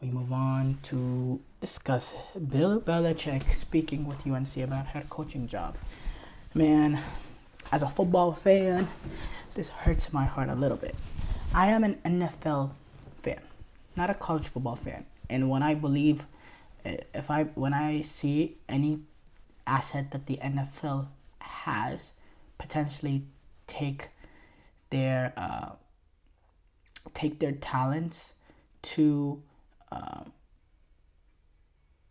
We move on to discuss Bill Belichick speaking with UNC about head coaching job. Man, as a football fan, this hurts my heart a little bit. I am an NFL fan, not a college football fan. And when I believe, if I when I see any asset that the NFL has, potentially take their take their talents to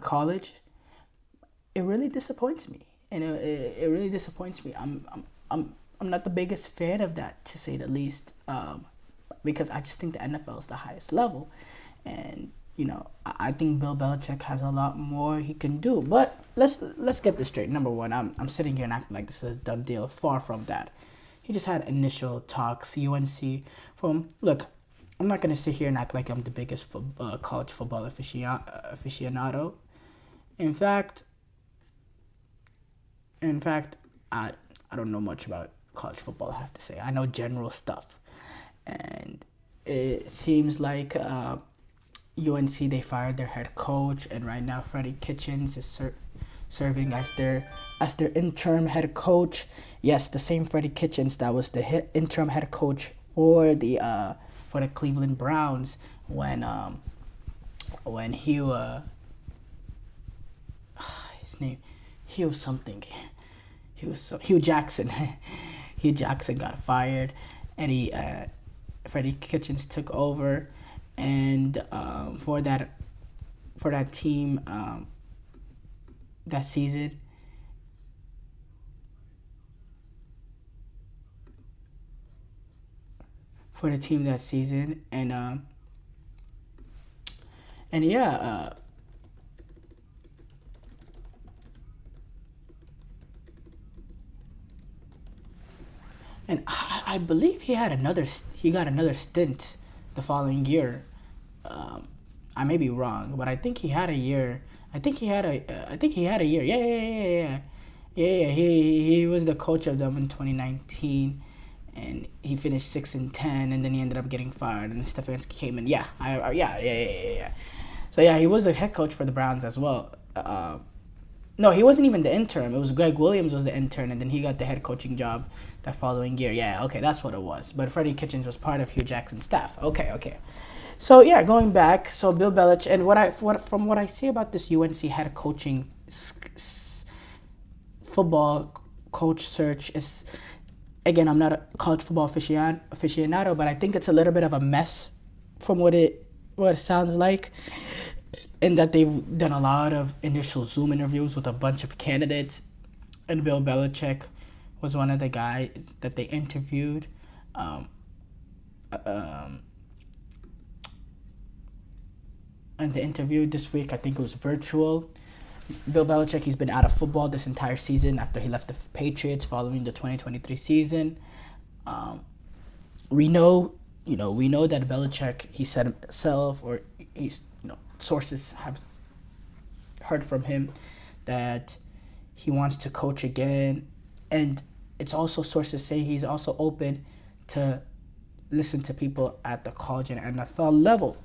college, it really disappoints me, and it really disappoints me. I'm not the biggest fan of that, to say the least, because I just think the NFL is the highest level, and I think Bill Belichick has a lot more he can do. But let's get this straight. Number one, I'm sitting here and acting like this is a done deal. Far from that. He just had initial talks. UNC from look. I'm not gonna sit here and act like I'm the biggest college football aficionado. In fact, I don't know much about college football. I have to say, I know general stuff, and it seems like UNC, they fired their head coach, and right now Freddie Kitchens is serving as their interim head coach. Yes, the same Freddie Kitchens that was the interim head coach for the Cleveland Browns when his name, he was something. Hugh Jackson. Hugh Jackson got fired, and Freddie Kitchens took over, and for that team that season. For the team that season, and yeah, and I believe he got another stint the following year. I may be wrong, but I think he had a year. I think he had a year. Yeah. He was the coach of them in 2019, and he finished 6-10, and then he ended up getting fired, and Stefanski came in. Yeah. So yeah, he was the head coach for the Browns as well. No, he wasn't even the interim. It was Greg Williams was the intern, and then he got the head coaching job that following year. Yeah, okay, that's what it was. But Freddie Kitchens was part of Hugh Jackson's staff. Okay. So yeah, going back, so Bill Belichick, and from what I see about this UNC head coaching football coach search is, again, I'm not a college football aficionado, but I think it's a little bit of a mess from what it sounds like, in that they've done a lot of initial Zoom interviews with a bunch of candidates, and Bill Belichick was one of the guys that they interviewed. And the interview this week, I think it was virtual. Bill Belichick, he's been out of football this entire season after he left the Patriots following the 2023 season. We know that Belichick, he said himself, or sources have heard from him that he wants to coach again, and it's also sources say he's also open to listen to people at the college and NFL level.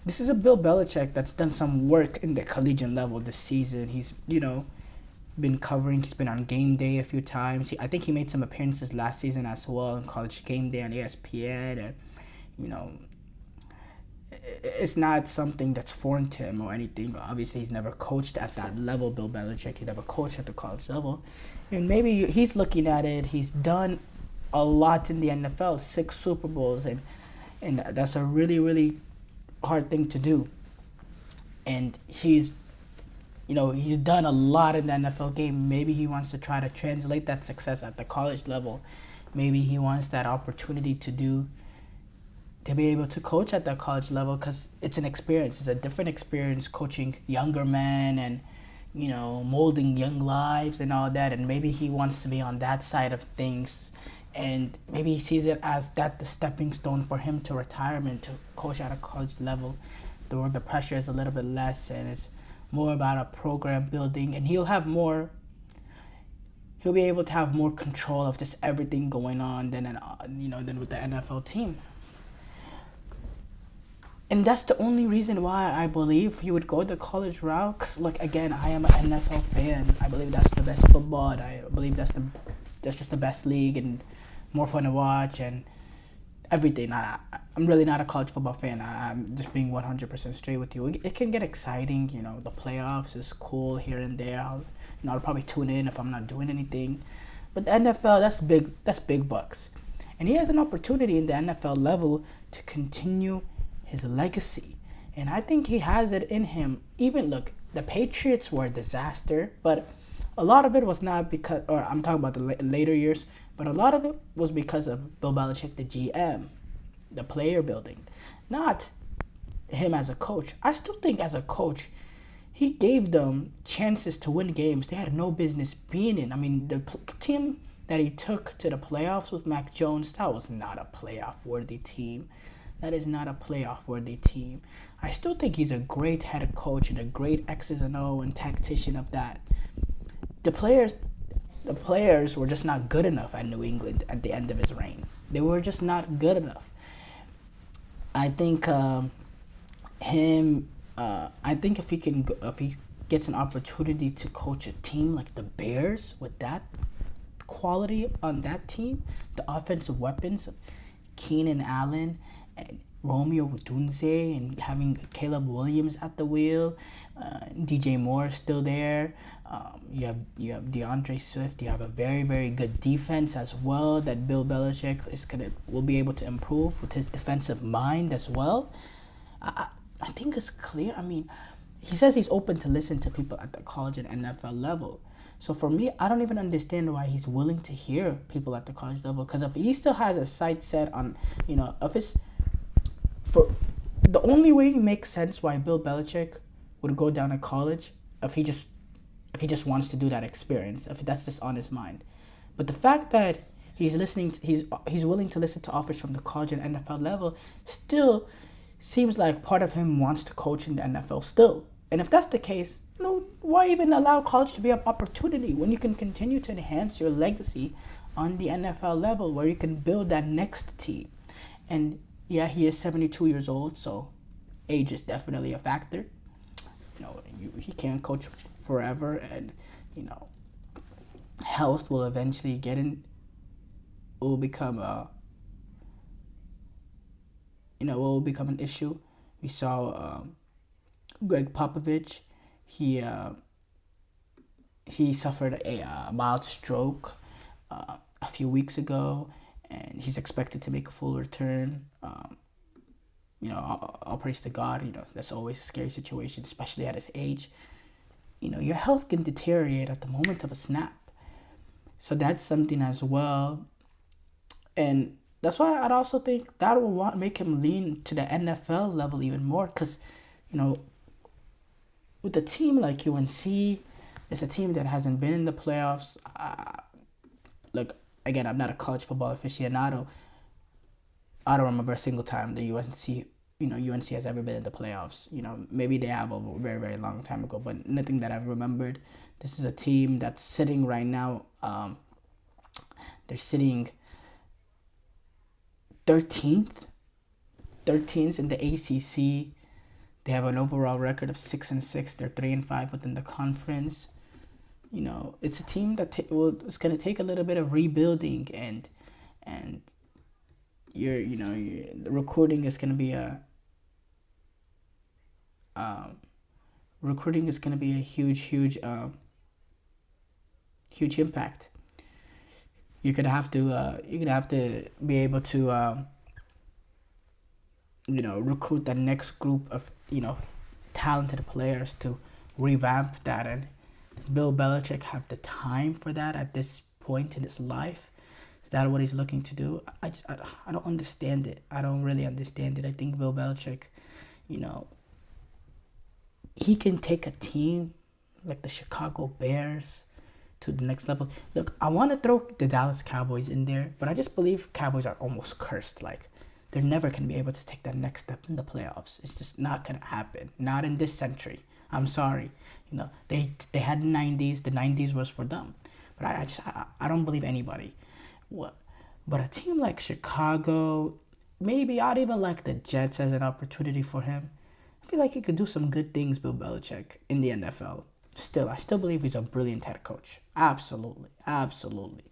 This is a Bill Belichick that's done some work in the collegiate level this season. He's been covering. He's been on Game Day a few times. I think he made some appearances last season as well in College Game Day on ESPN, and it's not something that's foreign to him or anything. Obviously, he's never coached at that level. Bill Belichick, he never coached at the college level, and maybe he's looking at it. He's done a lot in the NFL, 6 Super Bowls, and that's a really, really hard thing to do. And he's done a lot in the NFL game. Maybe he wants to try to translate that success at the college level. Maybe he wants that opportunity to be able to coach at that college level, because it's an experience. It's a different experience coaching younger men and molding young lives and all that. And maybe he wants to be on that side of things, and maybe he sees it as that the stepping stone for him to retirement, to coach at a college level, where the pressure is a little bit less and it's more about a program building, and he'll be able to have more control of just everything going on than with the NFL team. And that's the only reason why I believe he would go the college route. Cause look, again, I am an NFL fan. I believe that's the best football. And I believe that's just the best league and more fun to watch and everything. I'm really not a college football fan. I'm just being 100% straight with you. It can get exciting. The playoffs is cool here and there. I'll probably tune in if I'm not doing anything. But the NFL, that's big. That's big bucks, and he has an opportunity in the NFL level to continue his legacy, and I think he has it in him. Even look, the Patriots were a disaster, but a lot of it was not because, or I'm talking about the later years, but a lot of it was because of Bill Belichick, the GM, the player building, not him as a coach. I still think as a coach, he gave them chances to win games they had no business being in. I mean, the team that he took to the playoffs with Mac Jones, that was not a playoff-worthy team. That is not a playoff-worthy team. I still think he's a great head coach and a great X's and O and tactician of that. The players were just not good enough at New England at the end of his reign. They were just not good enough. I think I think if he gets an opportunity to coach a team like the Bears with that quality on that team, the offensive weapons of Keenan Allen and Romeo Odunze and having Caleb Williams at the wheel, DJ Moore is still there. You have DeAndre Swift. You have a very, very good defense as well that Bill Belichick will be able to improve with his defensive mind as well. I think it's clear. I mean, he says he's open to listen to people at the college and NFL level. So for me, I don't even understand why he's willing to hear people at the college level. Because if he still has a sight set on, the only way it makes sense why Bill Belichick would go down to college if he just wants to do that experience, if that's just on his mind. But the fact that he's willing to listen to offers from the college and NFL level still seems like part of him wants to coach in the NFL still. And if that's the case, why even allow college to be an opportunity when you can continue to enhance your legacy on the NFL level where you can build that next team? And yeah, he is 72 years old, so age is definitely a factor. He can't coach forever, and health will eventually will become an issue. We saw Greg Popovich. He suffered a mild stroke a few weeks ago, and he's expected to make a full return. All praise to God. That's always a scary situation, especially at his age. Your health can deteriorate at the moment of a snap. So that's something as well. And that's why I'd also think that will make him lean to the NFL level even more. Because, with a team like UNC, it's a team that hasn't been in the playoffs. Look, again, I'm not a college football aficionado. I don't remember a single time the UNC has ever been in the playoffs. Maybe they have a very, very long time ago, but nothing that I've remembered. This is a team that's sitting right now. They're sitting 13th in the ACC. They have an overall record of 6-6. They're 3-5 within the conference. It's a team that it's going to take a little bit of rebuilding, and the recruiting is going to be a huge impact. You're gonna have to be able to recruit the next group of talented players to revamp that. And does Bill Belichick have the time for that at this point in his life? Is that what he's looking to do? I don't understand it. I don't really understand it. I think Bill Belichick, he can take a team like the Chicago Bears to the next level. Look, I want to throw the Dallas Cowboys in there, but I just believe Cowboys are almost cursed. Like, they're never going to be able to take that next step in the playoffs. It's just not going to happen. Not in this century. I'm sorry. They had the 90s. The 90s was for them. But I don't believe anybody. What? But a team like Chicago, maybe I'd even like the Jets as an opportunity for him. I feel like he could do some good things, Bill Belichick, in the NFL. Still, I still believe he's a brilliant head coach. Absolutely. Absolutely.